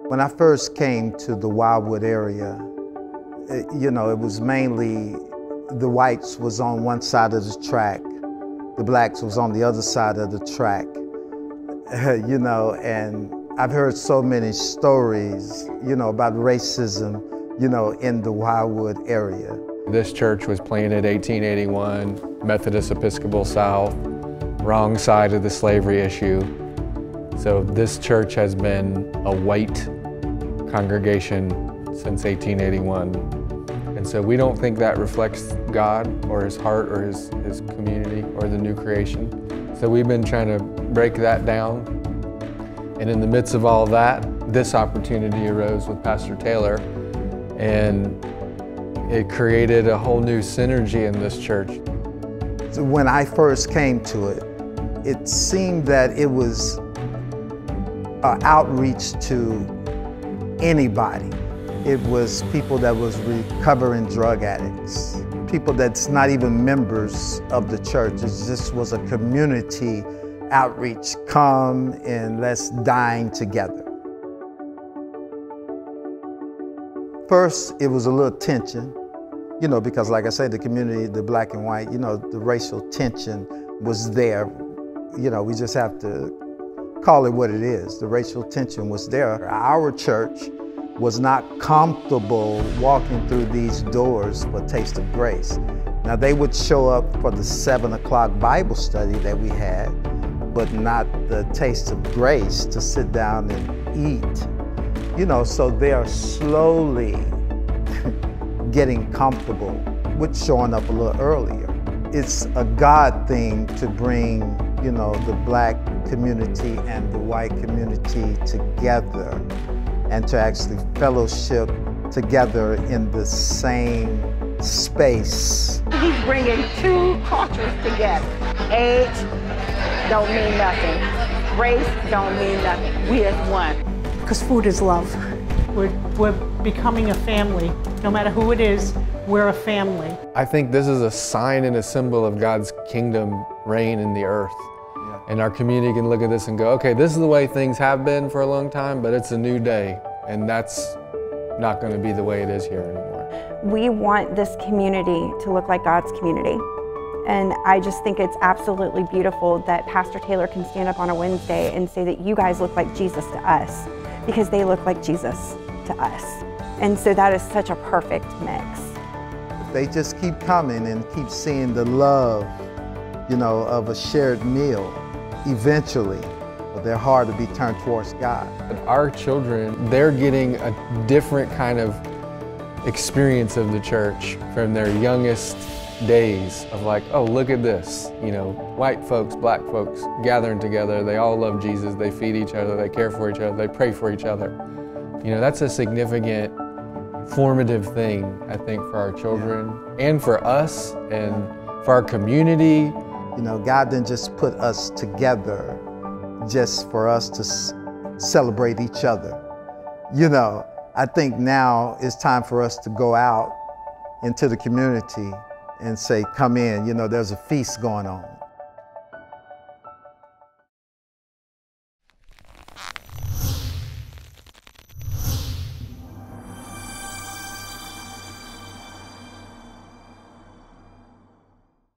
When I first came to the Wildwood area, it was mainly the whites was on one side of the track, the blacks was on the other side of the track, and I've heard so many stories, about racism, in the Wildwood area. This church was planted 1881, Methodist Episcopal South, wrong side of the slavery issue. So this church has been a white congregation since 1881. And so we don't think that reflects God or His heart or His community or the new creation. So we've been trying to break that down. And in the midst of all that, this opportunity arose with Pastor Taylor, and it created a whole new synergy in this church. So when I first came to it, it seemed that it was an outreach to anybody. It was people that was recovering drug addicts, people that's not even members of the church. It just was a community outreach. Come and let's dine together. First, it was a little tension, because like I said, the community, the black and white, the racial tension was there. We just have to call it what it is. The racial tension was there. Our church was not comfortable walking through these doors for Taste of Grace. Now, they would show up for the 7 o'clock Bible study that we had, but not the Taste of Grace to sit down and eat. So they are slowly getting comfortable with showing up a little earlier. It's a God thing to bring, the black community and the white community together and to actually fellowship together in the same space. He's bringing two cultures together. Age don't mean nothing. Race don't mean nothing. We as one. Because food is love. We're becoming a family. No matter who it is, we're a family. I think this is a sign and a symbol of God's kingdom reign in the earth. Yeah. And our community can look at this and go, okay, this is the way things have been for a long time, but it's a new day. And that's not going to be the way it is here anymore. We want this community to look like God's community. And I just think it's absolutely beautiful that Pastor Taylor can stand up on a Wednesday and say that you guys look like Jesus to us, because they look like Jesus to us. And so that is such a perfect mix. They just keep coming and keep seeing the love, of a shared meal. Eventually, their heart will be turned towards God. Our children, they're getting a different kind of experience of the church from their youngest days of like, oh, look at this, white folks, black folks gathering together. They all love Jesus. They feed each other. They care for each other. They pray for each other. That's a significant, formative thing, I think, for our children and for us and for our community. God didn't just put us together just for us to celebrate each other. I think now it's time for us to go out into the community and say, come in, there's a feast going on.